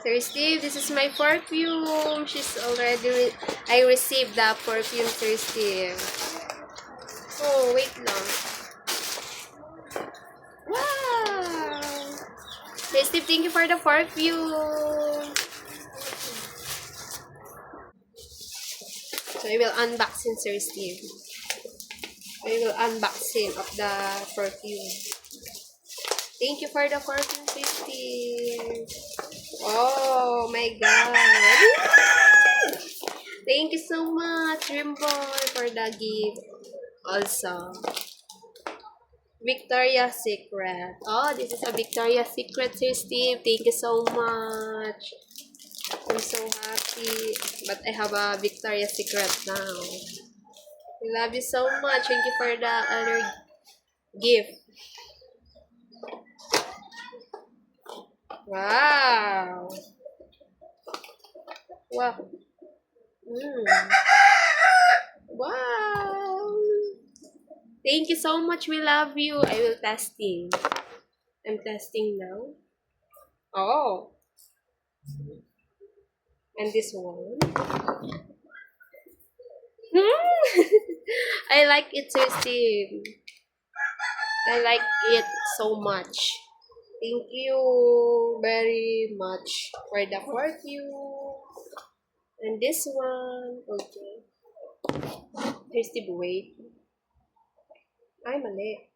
Sir Steve, this is my perfume. I received the perfume, Sir Steve. Oh, wait lang. Wow! Sir Steve, thank you for the perfume. So I will unboxing, Sir Steve. I will unboxing of the perfume. Thank you for the perfume, Sir Steve. Oh my God. Thank you so much, Dream Boy, for the gift. Also, Victoria's Secret. Oh, this is a Victoria's Secret, Sir Steve. Thank you so much. I'm so happy. But I have a Victoria's Secret now. I love you so much. Thank you for the other gift. Wow. Wow. Wow. Thank you so much. We love you. I will testing. I'm testing now. Oh. And this one. I like it, Sir Steve. I like it so much. Thank you very much for the perfume. And this one. Okay. Sir Steve, wait. Ay, mali.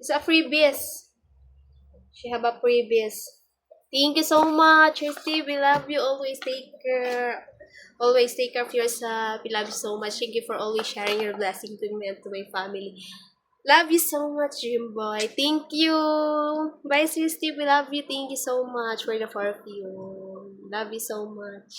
It's a freebies. She have a freebies. Thank you so much, Steve. We love you. Always take care. Always take care of yourself. We love you so much. Thank you for always sharing your blessing to me and to my family. Love you so much, Dream Boy. Thank you. Bye, Steve. We love you. Thank you so much for the perfume. Love you so much.